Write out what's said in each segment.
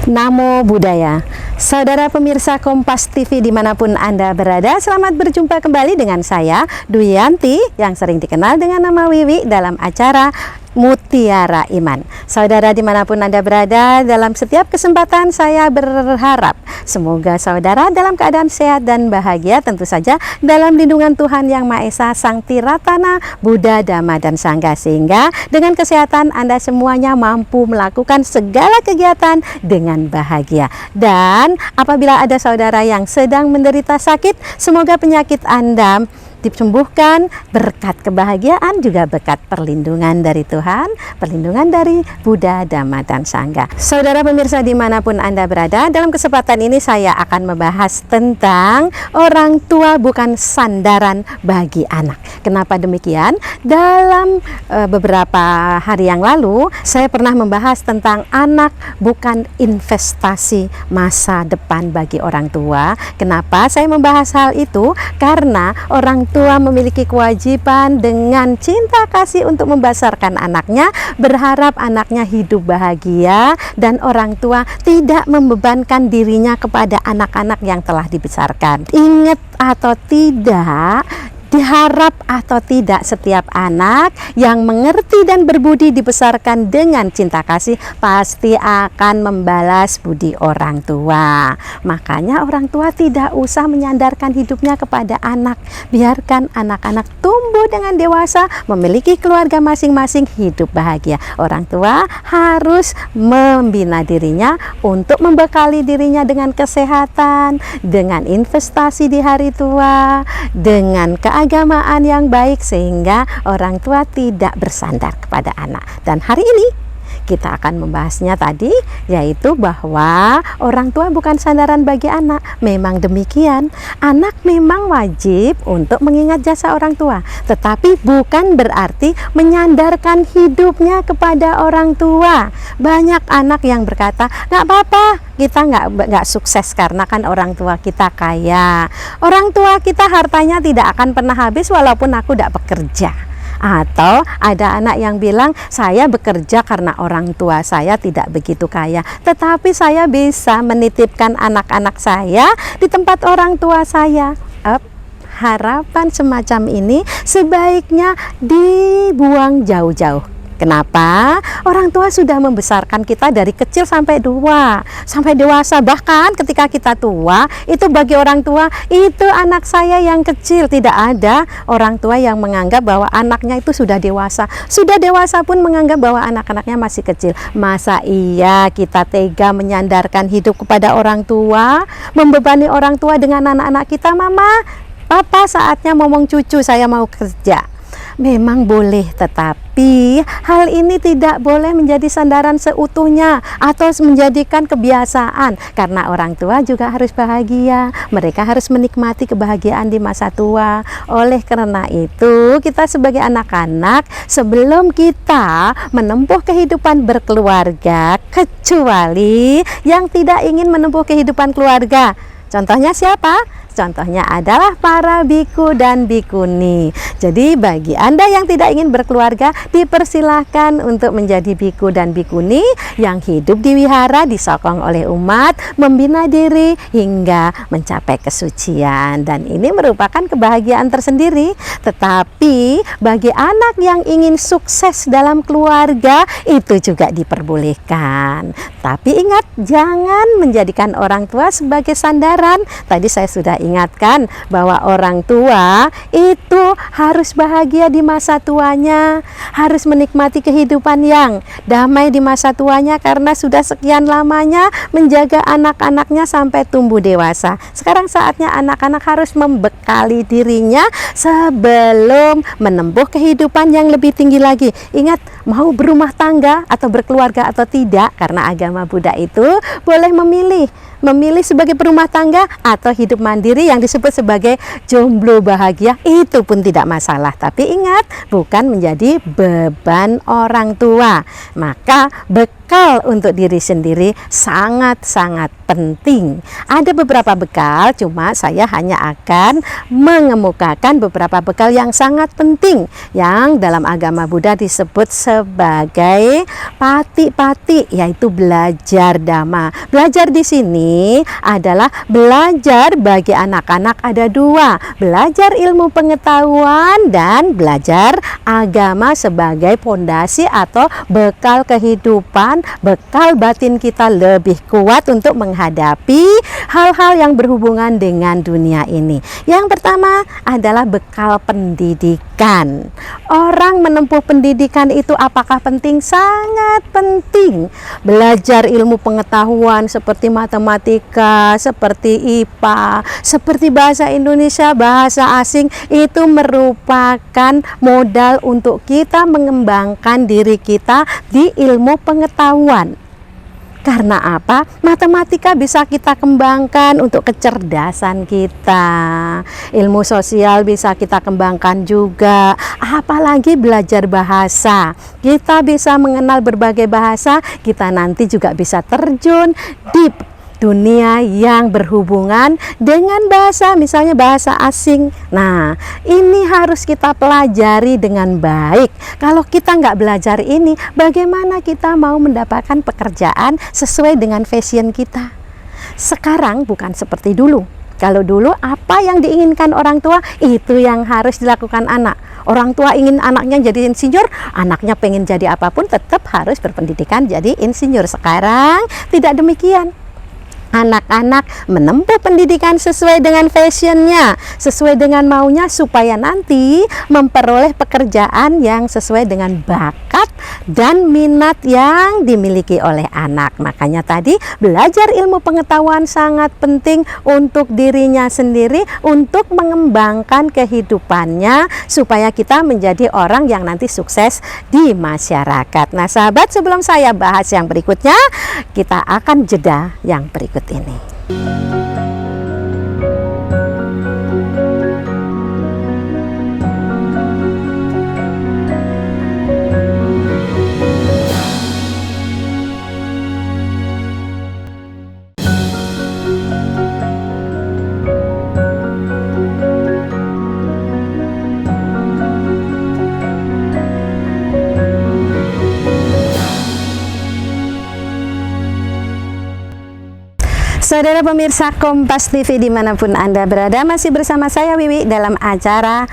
Namo Buddhaya. Saudara pemirsa Kompas TV dimanapun Anda berada, selamat berjumpa kembali dengan saya, Dwi Yanti, yang sering dikenal dengan nama Wiwi dalam acara Mutiara Iman. Saudara dimanapun Anda berada, dalam setiap kesempatan saya berharap semoga saudara dalam keadaan sehat dan bahagia, tentu saja dalam lindungan Tuhan Yang Maha Esa, Sang Tiratana, Buddha, Dhamma, dan Sangha, sehingga dengan kesehatan Anda semuanya mampu melakukan segala kegiatan dengan bahagia. Dan apabila ada saudara yang sedang menderita sakit, semoga penyakit Anda disembuhkan berkat kebahagiaan, juga berkat perlindungan dari Tuhan, perlindungan dari Buddha, Dhamma, dan Sangha. Saudara pemirsa dimanapun Anda berada, dalam kesempatan ini saya akan membahas tentang orang tua bukan sandaran bagi anak. Kenapa demikian? Dalam beberapa hari yang lalu saya pernah membahas tentang anak bukan investasi masa depan bagi orang tua. Kenapa saya membahas hal itu? Karena orang tua memiliki kewajiban dengan cinta kasih untuk membesarkan anaknya, berharap anaknya hidup bahagia, dan orang tua tidak membebankan dirinya kepada anak-anak yang telah dibesarkan. Ingat atau tidak, diharap atau tidak, setiap anak yang mengerti dan berbudi dibesarkan dengan cinta kasih pasti akan membalas budi orang tua. Makanya orang tua tidak usah menyandarkan hidupnya kepada anak. Biarkan anak-anak tumbuh dengan dewasa, memiliki keluarga masing-masing, hidup bahagia. Orang tua harus membina dirinya untuk membekali dirinya dengan kesehatan, dengan investasi di hari tua, dengan keagamaan yang baik, sehingga orang tua tidak bersandar kepada anak. Dan hari ini kita akan membahasnya tadi, yaitu bahwa orang tua bukan sandaran bagi anak. Memang demikian, anak memang wajib untuk mengingat jasa orang tua, tetapi bukan berarti menyandarkan hidupnya kepada orang tua. Banyak anak yang berkata, nggak apa-apa, kita nggak sukses karena kan orang tua kita kaya. Orang tua kita hartanya tidak akan pernah habis walaupun aku tidak bekerja. Atau ada anak yang bilang, saya bekerja karena orang tua saya tidak begitu kaya, tetapi saya bisa menitipkan anak-anak saya di tempat orang tua saya. Harapan semacam ini sebaiknya dibuang jauh-jauh. Kenapa? Orang tua sudah membesarkan kita dari kecil sampai dewasa. Bahkan ketika kita tua, itu bagi orang tua, itu anak saya yang kecil. Tidak ada orang tua yang menganggap bahwa anaknya itu sudah dewasa. Sudah dewasa pun menganggap bahwa anak-anaknya masih kecil. Masa iya kita tega menyandarkan hidup kepada orang tua, membebani orang tua dengan anak-anak kita? Mama, papa, saatnya ngomong cucu, saya mau kerja. Memang boleh, tetapi hal ini tidak boleh menjadi sandaran seutuhnya atau menjadikan kebiasaan, karena orang tua juga harus bahagia. Mereka harus menikmati kebahagiaan di masa tua. Oleh karena itu, kita sebagai anak-anak, sebelum kita menempuh kehidupan berkeluarga, kecuali yang tidak ingin menempuh kehidupan keluarga, contohnya siapa? Contohnya adalah para biku dan bikuni. Jadi bagi Anda yang tidak ingin berkeluarga, dipersilahkan untuk menjadi biku dan bikuni yang hidup di wihara, disokong oleh umat, membina diri hingga mencapai kesucian. Dan ini merupakan kebahagiaan tersendiri. Tetapi bagi anak yang ingin sukses dalam keluarga, itu juga diperbolehkan. Tapi ingat, jangan menjadikan orang tua sebagai sandaran. Tadi saya sudah ingatkan bahwa orang tua itu harus bahagia di masa tuanya, harus menikmati kehidupan yang damai di masa tuanya, karena sudah sekian lamanya menjaga anak-anaknya sampai tumbuh dewasa. Sekarang saatnya anak-anak harus membekali dirinya sebelum menempuh kehidupan yang lebih tinggi lagi. Ingat, mau berumah tangga atau berkeluarga atau tidak, karena agama Buddha itu boleh memilih sebagai perumah tangga atau hidup mandiri yang disebut sebagai jomblo bahagia, itu pun tidak masalah. Tapi ingat, bukan menjadi beban orang tua. Maka bekal untuk diri sendiri sangat-sangat penting. Ada beberapa bekal, cuma saya hanya akan mengemukakan beberapa bekal yang sangat penting yang dalam agama Buddha disebut sebagai pati-pati, yaitu belajar dhamma. Belajar di sini adalah belajar bagi anak-anak ada dua, belajar ilmu pengetahuan dan belajar agama sebagai pondasi atau bekal kehidupan, bekal batin kita lebih kuat untuk menghadapi hal-hal yang berhubungan dengan dunia ini. Yang pertama adalah bekal pendidikan. Orang menempuh pendidikan itu apakah penting? Sangat penting. Belajar ilmu pengetahuan seperti matematika, seperti IPA, seperti bahasa Indonesia, bahasa asing, itu merupakan modal untuk kita mengembangkan diri kita di ilmu pengetahuan. Karena apa? Matematika bisa kita kembangkan untuk kecerdasan kita. Ilmu sosial bisa kita kembangkan juga. Apalagi belajar bahasa. Kita bisa mengenal berbagai bahasa, kita nanti juga bisa terjun di dunia yang berhubungan dengan bahasa, misalnya bahasa asing. Nah, ini harus kita pelajari dengan baik. Kalau kita nggak belajar ini, bagaimana kita mau mendapatkan pekerjaan sesuai dengan fashion kita? Sekarang bukan seperti dulu. Kalau dulu apa yang diinginkan orang tua, itu yang harus dilakukan anak. Orang tua ingin anaknya jadi insinyur, anaknya pengen jadi apapun, tetap harus berpendidikan jadi insinyur. Sekarang tidak demikian. Anak-anak menempuh pendidikan sesuai dengan fashionnya, sesuai dengan maunya, supaya nanti memperoleh pekerjaan yang sesuai dengan bakat dan minat yang dimiliki oleh anak. Makanya tadi belajar ilmu pengetahuan sangat penting untuk dirinya sendiri, untuk mengembangkan kehidupannya, supaya kita menjadi orang yang nanti sukses di masyarakat. Nah sahabat, sebelum saya bahas yang berikutnya, kita akan jeda yang berikut ini. Saudara pemirsa Kompas TV dimanapun Anda berada, masih bersama saya Wiwi dalam acara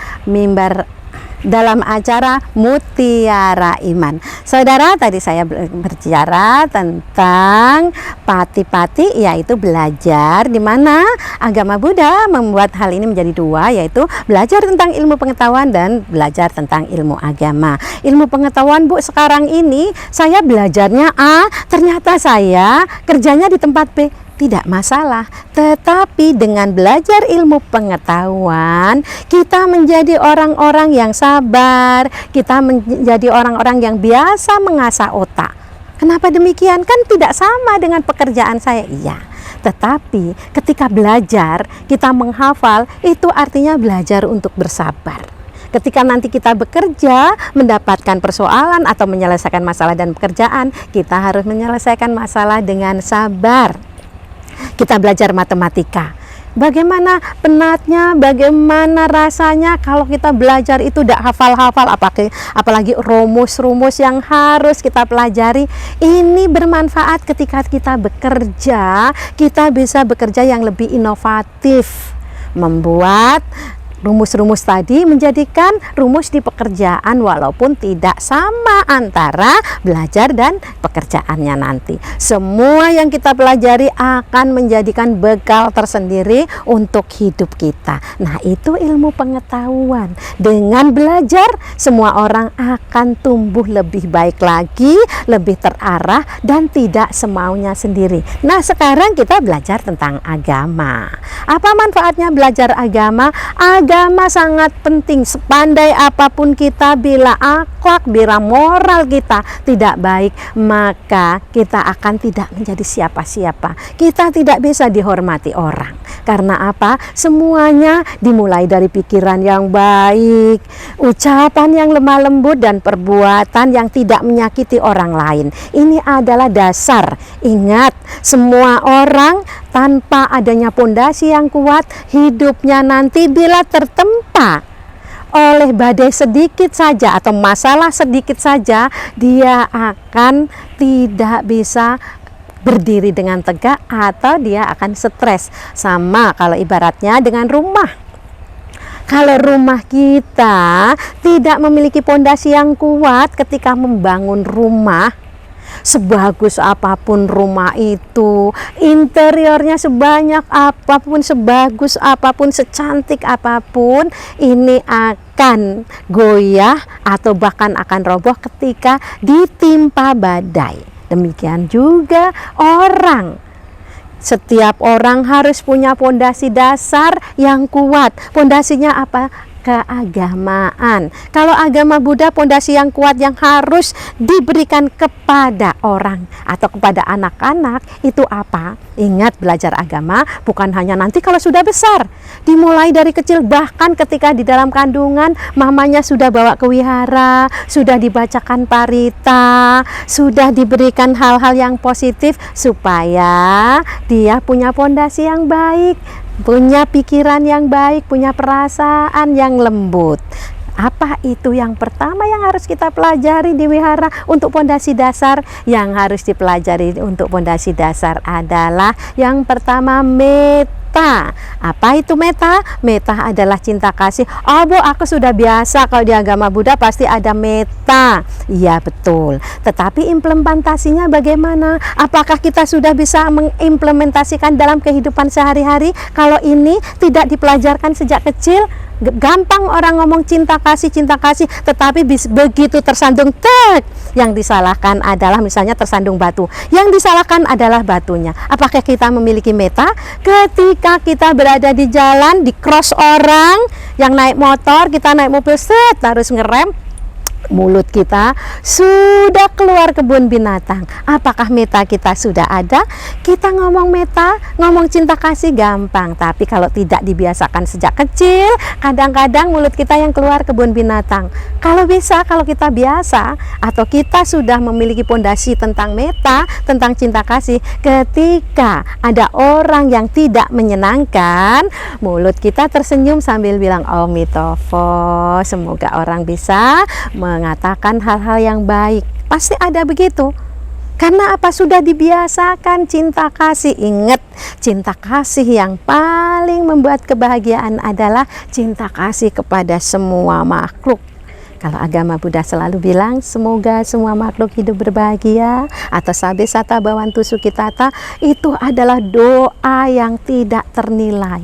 Mutiara Iman. Saudara, tadi saya berbicara tentang pati-pati, yaitu belajar, di mana agama Buddha membuat hal ini menjadi dua, yaitu belajar tentang ilmu pengetahuan dan belajar tentang ilmu agama. Ilmu pengetahuan, Bu, sekarang ini saya belajarnya A, ternyata saya kerjanya di tempat B. Tidak masalah, tetapi dengan belajar ilmu pengetahuan, kita menjadi orang-orang yang sabar, kita menjadi orang-orang yang biasa mengasah otak. Kenapa demikian? Kan tidak sama dengan pekerjaan saya. Iya, tetapi ketika belajar, kita menghafal, itu artinya belajar untuk bersabar. Ketika nanti kita bekerja, mendapatkan persoalan atau menyelesaikan masalah dan pekerjaan, kita harus menyelesaikan masalah dengan sabar. Kita belajar matematika, bagaimana penatnya, bagaimana rasanya kalau kita belajar itu tidak hafal-hafal, apalagi rumus-rumus yang harus kita pelajari. Ini bermanfaat ketika kita bekerja, kita bisa bekerja yang lebih inovatif, membuat rumus-rumus tadi menjadikan rumus di pekerjaan, walaupun tidak sama antara belajar dan pekerjaannya nanti. Semua yang kita pelajari akan menjadikan bekal tersendiri untuk hidup kita. Nah, itu ilmu pengetahuan. Dengan belajar, semua orang akan tumbuh lebih baik lagi, lebih terarah, dan tidak semaunya sendiri. Nah, sekarang kita belajar tentang agama. Apa manfaatnya belajar agama? Agama sangat penting. Sepandai apapun kita, bila akhlak, bila moral kita tidak baik, maka kita akan tidak menjadi siapa-siapa. Kita tidak bisa dihormati orang. Karena apa? Semuanya dimulai dari pikiran yang baik, ucapan yang lemah lembut, dan perbuatan yang tidak menyakiti orang lain. Ini adalah dasar. Ingat, semua orang tanpa adanya pondasi yang kuat, hidupnya nanti bila tertempa oleh badai sedikit saja atau masalah sedikit saja, dia akan tidak bisa berdiri dengan tegak atau dia akan stres. Sama kalau ibaratnya dengan rumah. Kalau rumah kita tidak memiliki pondasi yang kuat ketika membangun rumah, sebagus apapun rumah itu, interiornya sebanyak apapun, sebagus apapun, secantik apapun, ini akan goyah atau bahkan akan roboh ketika ditimpa badai. Demikian juga orang. Setiap orang harus punya pondasi dasar yang kuat. Pondasinya apa? Keagamaan. Kalau agama Buddha, pondasi yang kuat yang harus diberikan kepada orang atau kepada anak-anak itu apa? Ingat, belajar agama bukan hanya nanti kalau sudah besar, dimulai dari kecil. Bahkan ketika di dalam kandungan, mamanya sudah bawa ke wihara, sudah dibacakan parita, sudah diberikan hal-hal yang positif supaya dia punya pondasi yang baik, punya pikiran yang baik, punya perasaan yang lembut. Apa itu yang pertama yang harus kita pelajari di wihara untuk pondasi dasar? Yang harus dipelajari untuk pondasi dasar adalah yang pertama, metta. Apa itu metta? Metta adalah cinta kasih. Oh Bu, aku sudah biasa, kalau di agama Buddha pasti ada metta. Iya betul. Tetapi implementasinya bagaimana? Apakah kita sudah bisa mengimplementasikan dalam kehidupan sehari-hari? Kalau ini tidak dipelajarkan sejak kecil, gampang orang ngomong cinta kasih, tetapi begitu tersandung, yang disalahkan adalah misalnya tersandung batu, yang disalahkan adalah batunya. Apakah kita memiliki metta? Ketika kita berada di jalan, di cross orang yang naik motor, kita naik mobil, harus ngerem, mulut kita sudah keluar kebun binatang. Apakah metta kita sudah ada? Kita ngomong metta, ngomong cinta kasih gampang, tapi kalau tidak dibiasakan sejak kecil, kadang-kadang mulut kita yang keluar kebun binatang. Kalau bisa, kalau kita biasa atau kita sudah memiliki pondasi tentang metta, tentang cinta kasih, ketika ada orang yang tidak menyenangkan, mulut kita tersenyum sambil bilang Om Mitofo, semoga orang bisa mengatakan hal-hal yang baik. Pasti ada begitu. Karena apa? Sudah dibiasakan cinta kasih. Ingat, cinta kasih yang paling membuat kebahagiaan adalah cinta kasih kepada semua makhluk. Kalau agama Buddha selalu bilang semoga semua makhluk hidup berbahagia, atau sabe sata bawantu sukitata, itu adalah doa yang tidak ternilai.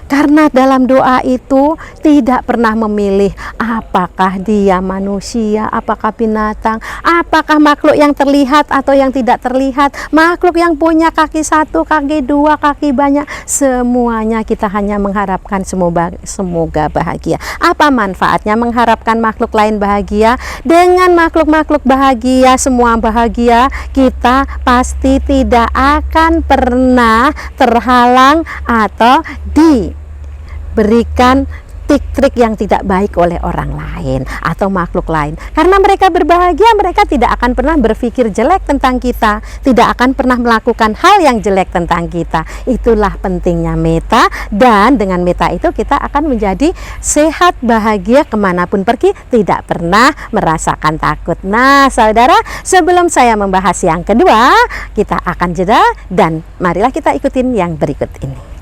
Karena dalam doa itu tidak pernah memilih apakah dia manusia, apakah binatang, apakah makhluk yang terlihat atau yang tidak terlihat, makhluk yang punya kaki satu, kaki dua, kaki banyak, semuanya kita hanya mengharapkan semoga bahagia. Apa manfaatnya mengharapkan makhluk lain bahagia? Dengan makhluk-makhluk bahagia, semua bahagia, kita pasti tidak akan pernah terhalang atau diberikan trik-trik yang tidak baik oleh orang lain atau makhluk lain. Karena mereka berbahagia, mereka tidak akan pernah berpikir jelek tentang kita, tidak akan pernah melakukan hal yang jelek tentang kita. Itulah pentingnya metta, dan dengan metta itu kita akan menjadi sehat, bahagia, kemanapun pergi, tidak pernah merasakan takut. Nah saudara, sebelum saya membahas yang kedua, kita akan jeda dan marilah kita ikutin yang berikut ini.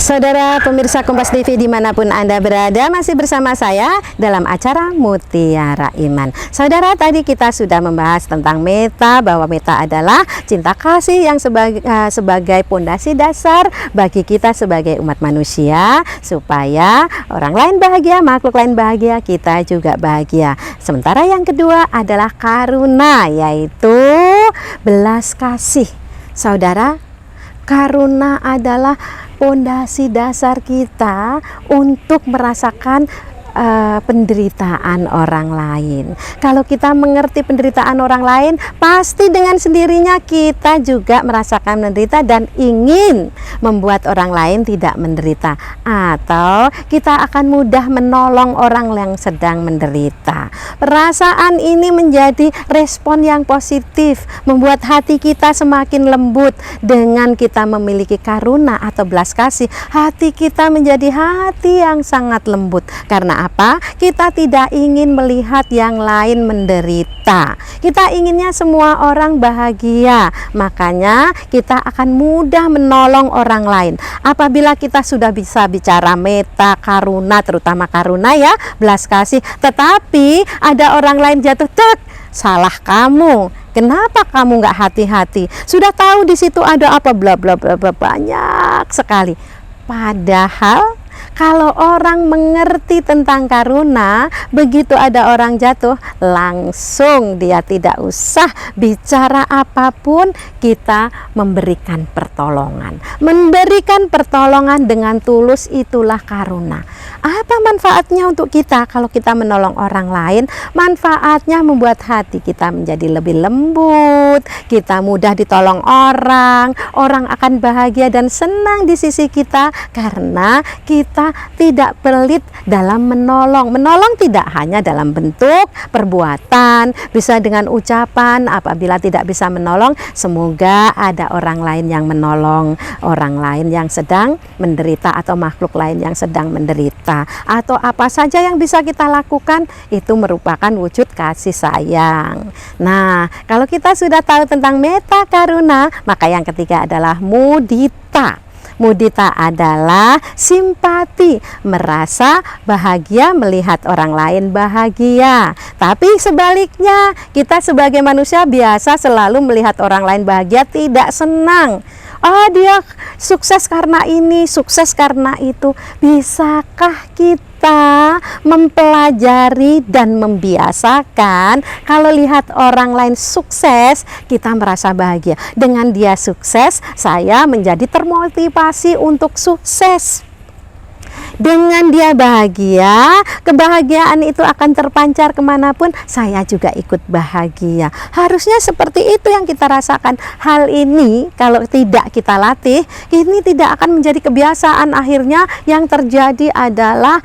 Saudara pemirsa Kompas TV dimanapun Anda berada, masih bersama saya dalam acara Mutiara Iman. Saudara, tadi kita sudah membahas tentang meta, bahwa meta adalah cinta kasih yang sebagai pondasi dasar bagi kita sebagai umat manusia, supaya orang lain bahagia, makhluk lain bahagia, kita juga bahagia. Sementara yang kedua adalah karuna, yaitu belas kasih. Saudara, karuna adalah pondasi dasar kita untuk merasakan penderitaan orang lain. Kalau kita mengerti penderitaan orang lain, pasti dengan sendirinya kita juga merasakan menderita dan ingin membuat orang lain tidak menderita, atau kita akan mudah menolong orang yang sedang menderita. Perasaan ini menjadi respon yang positif, membuat hati kita semakin lembut. Dengan kita memiliki karuna atau belas kasih, hati kita menjadi hati yang sangat lembut. Karena apa? Kita tidak ingin melihat yang lain menderita. Kita inginnya semua orang bahagia. Makanya kita akan mudah menolong orang lain. Apabila kita sudah bisa bicara meta, karuna, terutama karuna ya, belas kasih, tetapi ada orang lain jatuh, salah kamu. Kenapa kamu nggak hati-hati? Sudah tahu di situ ada apa, bla bla bla bla, banyak sekali. Padahal kalau orang mengerti tentang karuna, begitu ada orang jatuh, langsung dia tidak usah bicara apapun, kita memberikan pertolongan. Memberikan pertolongan dengan tulus, itulah karuna. Apa manfaatnya untuk kita kalau kita menolong orang lain? Manfaatnya membuat hati kita menjadi lebih lembut, kita mudah ditolong orang, orang akan bahagia dan senang di sisi kita karena kita tidak pelit dalam menolong. Menolong tidak hanya dalam bentuk perbuatan, bisa dengan ucapan. Apabila tidak bisa menolong, semoga ada orang lain yang menolong orang lain yang sedang menderita atau makhluk lain yang sedang menderita, atau apa saja yang bisa kita lakukan, itu merupakan wujud kasih sayang. Nah, kalau kita sudah tahu tentang meta karuna, maka yang ketiga adalah mudita. Mudita adalah simpati, merasa bahagia melihat orang lain bahagia. Tapi sebaliknya, kita sebagai manusia biasa selalu melihat orang lain bahagia, tidak senang. Dia sukses karena ini, sukses karena itu. Bisakah kita mempelajari dan membiasakan kalau lihat orang lain sukses, kita merasa bahagia. Dengan dia sukses, saya menjadi termotivasi untuk sukses. Dengan dia bahagia, kebahagiaan itu akan terpancar kemanapun, saya juga ikut bahagia. Harusnya seperti itu yang kita rasakan. Hal ini kalau tidak kita latih, ini tidak akan menjadi kebiasaan. Akhirnya yang terjadi adalah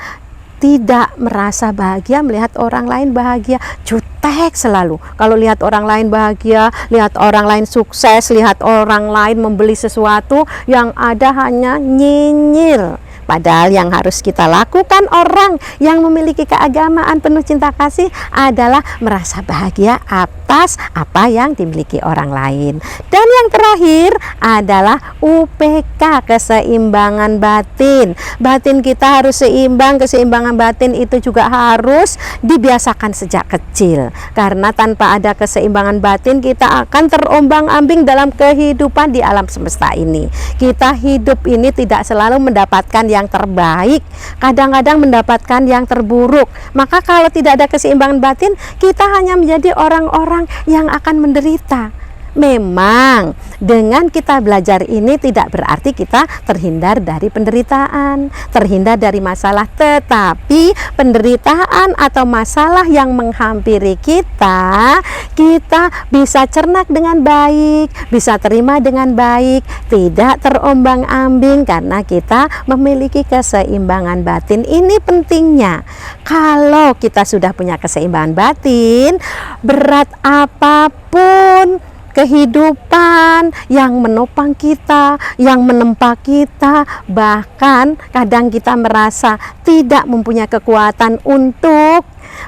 tidak merasa bahagia melihat orang lain bahagia, jutek selalu. Kalau lihat orang lain bahagia, lihat orang lain sukses, lihat orang lain membeli sesuatu, yang ada hanya nyinyir. Padahal yang harus kita lakukan orang yang memiliki keagamaan penuh cinta kasih adalah merasa bahagia atas apa yang dimiliki orang lain. Dan yang terakhir adalah UPK, keseimbangan batin. Batin kita harus seimbang, keseimbangan batin itu juga harus dibiasakan sejak kecil. Karena tanpa ada keseimbangan batin, kita akan terombang-ambing dalam kehidupan di alam semesta ini. Kita hidup ini tidak selalu mendapatkan yang terbaik, kadang-kadang mendapatkan yang terburuk. Maka kalau tidak ada keseimbangan batin, kita hanya menjadi orang-orang yang akan menderita. Memang dengan kita belajar ini tidak berarti kita terhindar dari penderitaan, terhindar dari masalah, tetapi penderitaan atau masalah yang menghampiri kita, kita bisa cernak dengan baik, bisa terima dengan baik, tidak terombang-ambing karena kita memiliki keseimbangan batin. Ini pentingnya. Kalau kita sudah punya keseimbangan batin, berat apapun kehidupan yang menopang kita, yang menempa kita, bahkan kadang kita merasa tidak mempunyai kekuatan untuk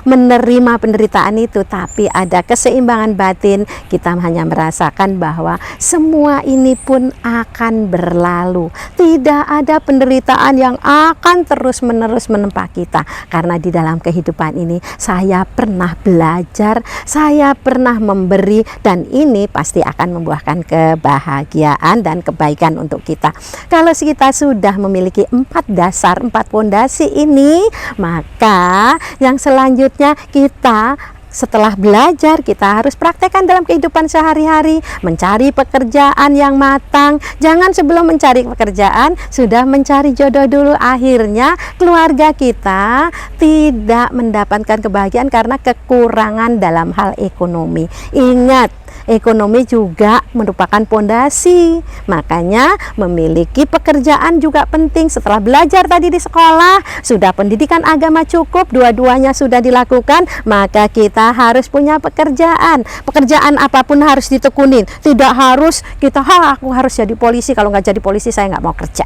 menerima penderitaan itu, tapi ada keseimbangan batin. Kita hanya merasakan bahwa semua ini pun akan berlalu. Tidak ada penderitaan yang akan terus-menerus menempa kita, karena di dalam kehidupan ini saya pernah belajar, saya pernah memberi, dan ini pasti akan membuahkan kebahagiaan dan kebaikan untuk kita. Kalau kita sudah memiliki 4 dasar, 4 fondasi ini, maka yang selanjutnya kita setelah belajar, kita harus praktekkan dalam kehidupan sehari-hari. Mencari pekerjaan yang matang. Jangan sebelum mencari pekerjaan sudah mencari jodoh dulu. Akhirnya keluarga kita tidak mendapatkan kebahagiaan karena kekurangan dalam hal ekonomi. Ingat, ekonomi juga merupakan pondasi. Makanya memiliki pekerjaan juga penting. Setelah belajar tadi di sekolah, sudah pendidikan agama cukup, dua-duanya sudah dilakukan, maka kita harus punya pekerjaan. Pekerjaan apapun harus ditekunin. Tidak harus kita, aku harus jadi polisi, kalau nggak jadi polisi saya nggak mau kerja.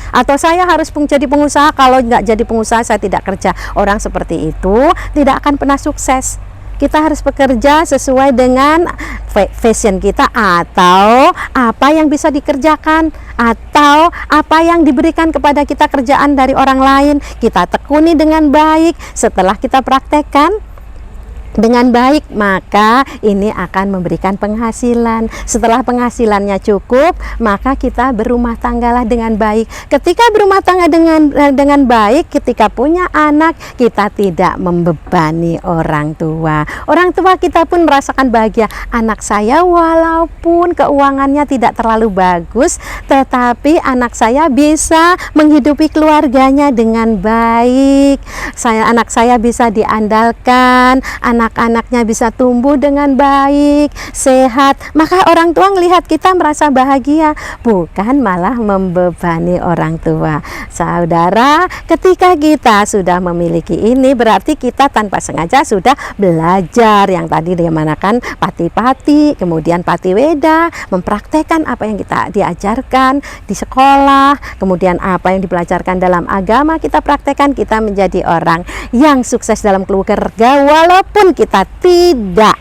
Atau saya harus jadi pengusaha, kalau nggak jadi pengusaha saya tidak kerja. Orang seperti itu tidak akan pernah sukses. Kita harus bekerja sesuai dengan fashion kita, atau apa yang bisa dikerjakan, atau apa yang diberikan kepada kita kerjaan dari orang lain, kita tekuni dengan baik. Setelah kita praktekkan dengan baik, maka ini akan memberikan penghasilan. Setelah penghasilannya cukup, maka kita berumah tanggalah dengan baik. Ketika berumah tangga dengan baik, ketika punya anak, kita tidak membebani orang tua. Orang tua kita pun merasakan bahagia. Anak saya walaupun keuangannya tidak terlalu bagus, tetapi anak saya bisa menghidupi keluarganya dengan baik. Anak saya bisa diandalkan, anak-anaknya bisa tumbuh dengan baik, sehat. Maka orang tua melihat kita merasa bahagia, bukan malah membebani orang tua. Saudara, ketika kita sudah memiliki ini, berarti kita tanpa sengaja sudah belajar yang tadi dimanakan pati-pati, kemudian patiweda, mempraktekkan apa yang kita diajarkan di sekolah, kemudian apa yang dipelajarkan dalam agama kita praktekkan. Kita menjadi orang yang sukses dalam keluarga, walaupun kita tidak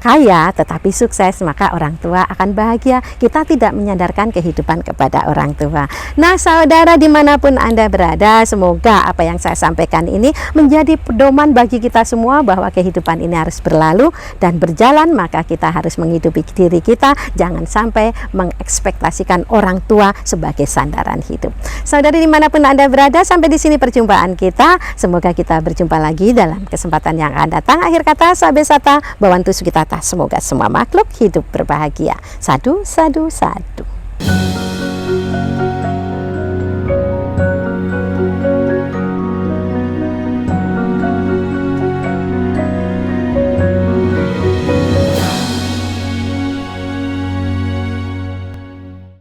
kaya tetapi sukses, maka orang tua akan bahagia. Kita tidak menyandarkan kehidupan kepada orang tua. Nah saudara, dimanapun Anda berada, semoga apa yang saya sampaikan ini menjadi pedoman bagi kita semua bahwa kehidupan ini harus berlalu dan berjalan, maka kita harus menghidupi diri kita. Jangan sampai mengekspektasikan orang tua sebagai sandaran hidup. Saudari, dimanapun Anda berada, sampai di sini perjumpaan kita. Semoga kita berjumpa lagi dalam kesempatan yang akan datang. Akhir kata, sabesata bahwa Sukitata, semoga semua makhluk hidup berbahagia. Sadu, sadu, sadu.